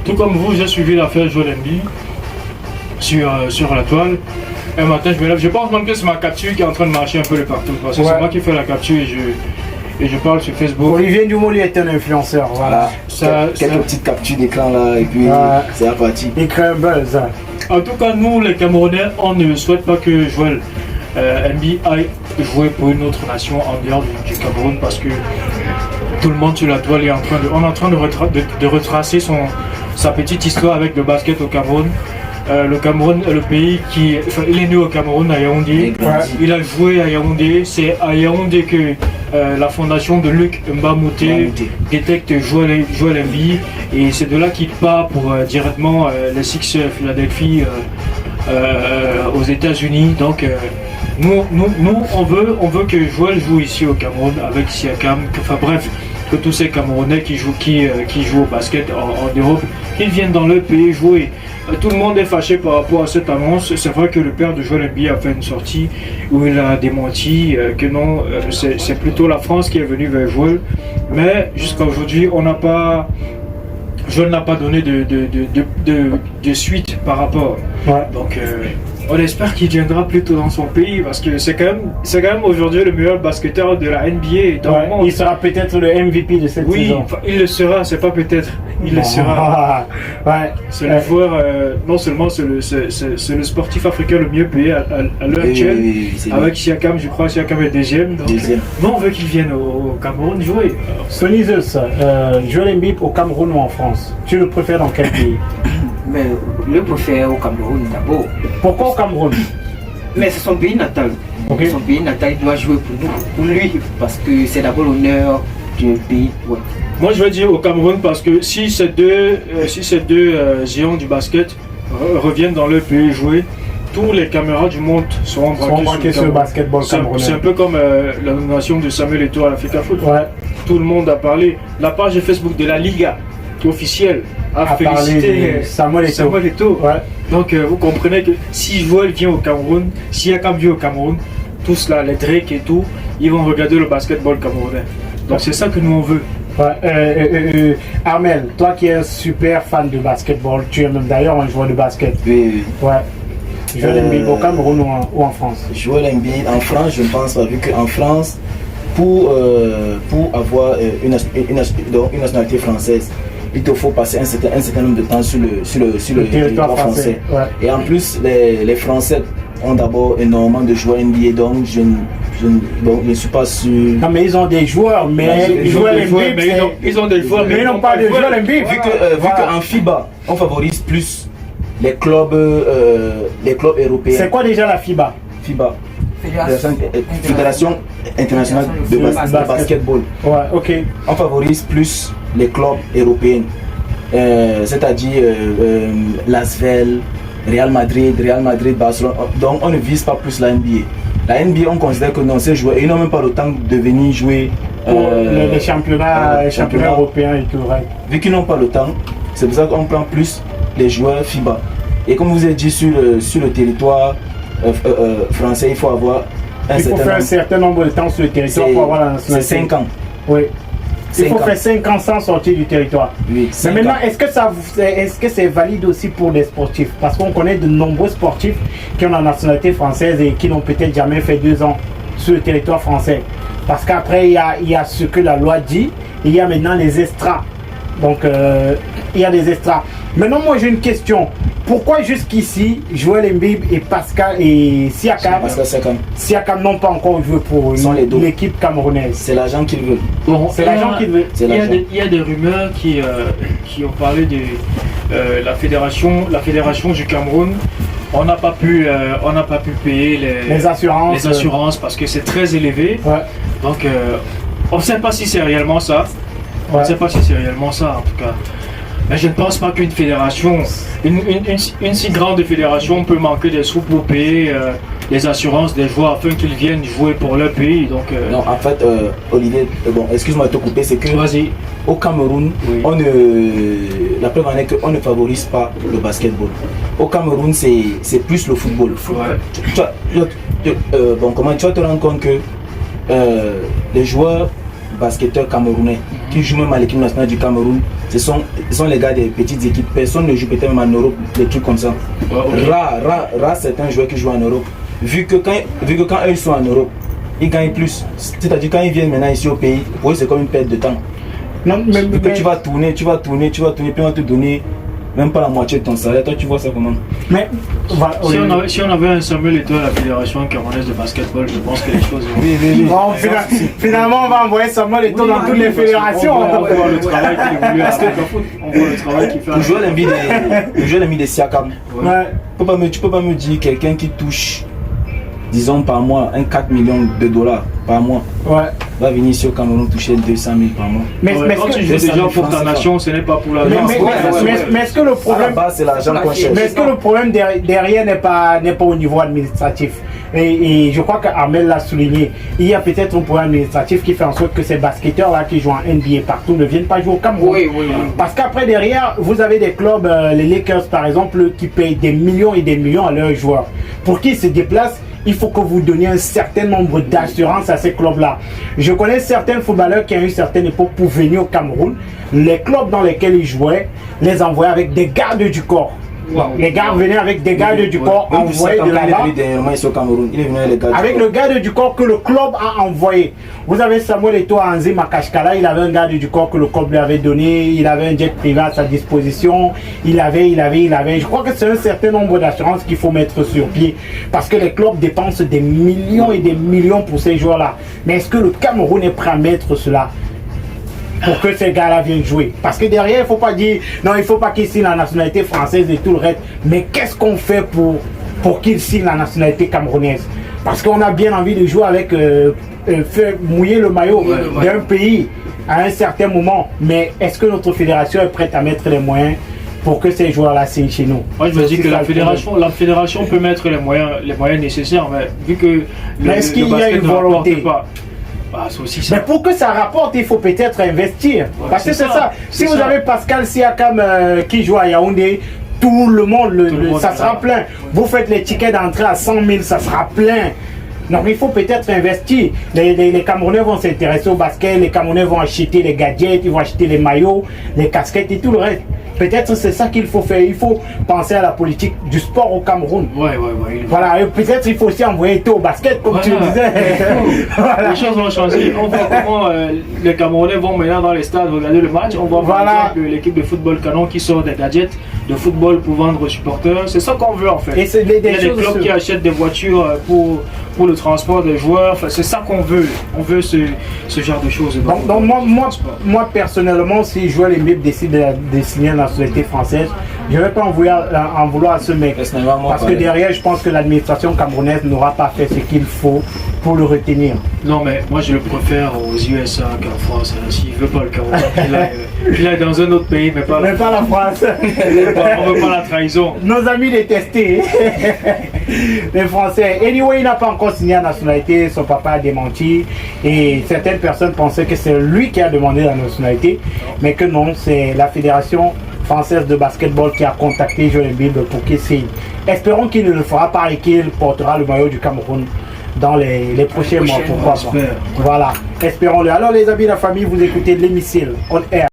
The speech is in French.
Tout comme vous, j'ai suivi l'affaire Joel Embiid sur la toile. Un matin, je me lève. Je pense même que c'est ma capture qui est en train de marcher un peu de partout. Parce que c'est moi qui fais la capture et je parle sur Facebook. Olivier Dumoli est un influenceur. Voilà. Quelques petites captures d'écran là et puis c'est reparti. Il crée un buzz. En tout cas, nous les Camerounais, on ne souhaite pas que Joel Embiid aille jouer pour une autre nation en dehors du Cameroun parce que tout le monde sur la toile est en train de retracer sa petite histoire avec le basket au Cameroun. Le Cameroun est le pays il est né au Cameroun à Yaoundé. Il a joué à Yaoundé. C'est à Yaoundé que la fondation de Luc Mbamouté détecte Joel Embiid et c'est de là qu'il part pour directement les Sixers Philadelphie aux États-Unis. Donc nous on veut que Joel joue ici au Cameroun avec Siakam. Enfin bref, que tous ces Camerounais qui jouent au basket en Europe, qu'ils viennent dans leur pays jouer. Tout le monde est fâché par rapport à cette annonce. C'est vrai que le père de Joel Embiid a fait une sortie où il a démenti que non, c'est plutôt la France qui est venue vers Joel. Mais jusqu'à aujourd'hui, Joel n'a pas donné de suite par rapport. Ouais. Donc on espère qu'il viendra plutôt dans son pays parce que c'est quand même aujourd'hui le meilleur basketteur de la NBA. Donc, il sera peut-être le MVP de cette saison. Oui, il le sera, c'est pas peut-être, il le sera. C'est le joueur, non seulement c'est le sportif africain le mieux payé à l'heure actuelle. Avec Siakam, je crois que Siakam est deuxième. Donc, nous on veut qu'il vienne au Cameroun jouer. Sonny Zeus, Joel Embiid au Cameroun ou en France? Tu le préfères dans quel pays? Mais le préfère au Cameroun d'abord. Pourquoi au Cameroun? Mais c'est son pays natal. Okay. Son pays natal doit jouer pour lui parce que c'est d'abord l'honneur du pays. Ouais. Moi je veux dire au Cameroun parce que si ces deux géants du basket reviennent dans leur pays jouer, tous les caméras du monde seront braqués sur le basketball camerounais. C'est un peu comme la nomination de Samuel Eto'o à l'Africa Foot. Ouais. Tout le monde a parlé. La page Facebook de la Liga officielle a félicité Samuel Eto'o. Ouais. Donc vous comprenez que si Joel vient au Cameroun, si Siakam vient au Cameroun, tous là, les Drake et tout, ils vont regarder le basketball camerounais. Donc c'est ça que nous on veut. Ouais. Armel, toi qui es un super fan de basketball, tu es même d'ailleurs un joueur de basket. Oui. Ouais. Joel Embiid au Cameroun ou en France? Joel Embiid en France, je pense pas, vu qu'en France, pour avoir une nationalité française, il te faut passer un certain nombre de temps sur le territoire français. Ouais. Et en plus, les Français ont d'abord énormément de joueurs NBA, donc je ne suis pas sûr. Non, mais ils ont des joueurs, mais ils ont des joueurs, mais ils n'ont pas de joueurs NBA. Vu qu'en FIBA, on favorise plus les clubs européens. C'est quoi déjà la FIBA? FIBA. Fédération internationale de basketball. Ouais, ok. On favorise plus les clubs européens, c'est-à-dire l'Asvel, Real Madrid, Barcelone. Donc on ne vise pas plus la NBA. La NBA, on considère que non, ces joueurs, ils n'ont même pas le temps de venir jouer les championnats européens et tout. Ouais. Vu qu'ils n'ont pas le temps, c'est pour ça qu'on prend plus les joueurs FIBA. Et comme vous avez dit sur le territoire français, il faut avoir un certain nombre de temps sur le territoire pour avoir la nationalité. C'est 5 ans. Oui. Il faut faire 5 ans sans sortir du territoire. Oui, mais maintenant, est-ce que c'est valide aussi pour les sportifs? Parce qu'on connaît de nombreux sportifs qui ont la nationalité française et qui n'ont peut-être jamais fait 2 ans sur le territoire français. Parce qu'après, il y a ce que la loi dit, et il y a maintenant les extras. Donc, il y a des extras. Maintenant, moi, j'ai une question. Pourquoi jusqu'ici, Joel Embiid et Pascal et Siakam n'ont pas encore joué pour l'équipe camerounaise? C'est l'agent qu'il veut. Bon, c'est l'agent qu'il veut. Il y a des rumeurs qui ont parlé de la fédération du Cameroun. On n'a pas pu payer les assurances parce que c'est très élevé. Ouais. Donc, on ne sait pas si c'est réellement ça. On ne sait pas si c'est réellement ça en tout cas. Mais je ne pense pas qu'une fédération, une si grande fédération peut manquer des sous pour payer les assurances des joueurs afin qu'ils viennent jouer pour leur pays. Donc, non, en fait, Olivier, bon, excuse-moi de te couper, c'est que au Cameroun, la preuve en est qu'on ne favorise pas le basketball. Au Cameroun, c'est plus le football. Bon, comment tu vas te rendre compte que les joueurs basketteurs camerounais qui jouent même à l'équipe nationale du Cameroun, ce sont les gars des petites équipes. Personne ne joue peut-être même en Europe, des trucs comme ça. Rare certains joueurs qui jouent en Europe. Vu que quand eux sont en Europe, ils gagnent plus. C'est-à-dire quand ils viennent maintenant ici au pays, pour eux c'est comme une perte de temps. Non, mais tu vas tourner, puis on va te donner même pas la moitié de ton salaire. Toi, tu vois ça comment? Mais si on avait un Samuel Eto'o à la Fédération camerounaise de basketball, je pense que les choses. Oui. Bon, finalement, on va envoyer Samuel Eto'o dans toutes les fédérations. On va voir le travail qu'il évolue à foot. On voit le travail qu'il fait. Pour jouer l'ami des Siakam. Tu peux pas me dire quelqu'un qui touche, disons par mois, 4 millions de dollars par mois, va venir ici au Cameroun toucher 200 000 par mois. Mais quand tu joues déjà pour ta nation, ce n'est pas pour l'argent. Mais est-ce que le problème, c'est l'argent qu'on cherche. Mais est-ce que le problème derrière n'est pas au niveau administratif? Et je crois qu'Armel l'a souligné. Il y a peut-être un problème administratif qui fait en sorte que ces basketteurs-là qui jouent en NBA partout ne viennent pas jouer au Cameroun. Oui. Parce qu'après, derrière, vous avez des clubs, les Lakers par exemple, qui payent des millions et des millions à leurs joueurs. Pour qu'ils se déplacent, il faut que vous donniez un certain nombre d'assurances à ces clubs-là. Je connais certains footballeurs qui, à une certaine époque, pour venir au Cameroun, les clubs dans lesquels ils jouaient les envoyaient avec des gardes du corps. Les gars venaient avec des gardes du corps envoyés de là-bas. Avec le garde du corps que le club a envoyé. Vous avez Samuel Eto'o à Anzi Makashkala, il avait un garde du corps que le club lui avait donné, il avait un jet privé à sa disposition, il avait. Je crois que c'est un certain nombre d'assurances qu'il faut mettre sur pied parce que les clubs dépensent des millions et des millions pour ces joueurs-là. Mais est-ce que le Cameroun est prêt à mettre cela pour que ces gars-là viennent jouer? Parce que derrière, il ne faut pas dire non, il ne faut pas qu'ils signent la nationalité française et tout le reste. Mais qu'est-ce qu'on fait pour qu'ils signent la nationalité camerounaise? Parce qu'on a bien envie de jouer avec, faire mouiller le maillot d'un pays à un certain moment. Mais est-ce que notre fédération est prête à mettre les moyens pour que ces joueurs-là signent chez nous? Moi, je me dis que la fédération peut mettre les moyens nécessaires, mais vu que est-ce qu'il y a une volonté? Pas. C'est aussi ça. Mais pour que ça rapporte, il faut peut-être investir. Parce que c'est ça. Si vous avez Pascal Siakam qui joue à Yaoundé, tout le monde, ça sera plein. Vous faites les tickets d'entrée à 100 000, ça sera plein. Donc il faut peut-être investir. Les Camerounais vont s'intéresser au basket, les Camerounais vont acheter les gadgets, ils vont acheter les maillots, les casquettes et tout le reste. Peut-être c'est ça qu'il faut faire. Il faut penser à la politique du sport au Cameroun. Voilà, peut-être il faut aussi envoyer tout au basket, comme tu disais. Voilà. Les choses vont changer. On voit comment les Camerounais vont maintenant dans les stades regarder le match. On voit par exemple l'équipe de football Canon qui sort des gadgets de football pour vendre aux supporters. C'est ça qu'on veut en fait. Et il y a des clubs qui achètent des voitures pour le transport des joueurs. Enfin, c'est ça qu'on veut. On veut ce genre de choses. Donc moi personnellement, si Joël Embiid décide de signer la nationalité française, je ne vais pas en vouloir à ce mec. Parce que derrière, je pense que l'administration camerounaise n'aura pas fait ce qu'il faut pour le retenir. Non, mais moi je le préfère aux USA qu'en France. S'il ne veut pas le Cameroun, il est dans un autre pays, mais pas la France. On ne veut pas la trahison. Nos amis détestés, les Français. Anyway, il n'a pas encore signé la nationalité, son papa a démenti. Et certaines personnes pensaient que c'est lui qui a demandé la nationalité, mais que non, c'est la Fédération française de basketball qui a contacté Joël Embiid pour qu'il signe. Espérons qu'il ne le fera pas et qu'il portera le maillot du Cameroun dans les prochains mois. Pourquoi pas. Voilà, espérons-le. Alors les amis de la famille, vous écoutez l'émission On Air.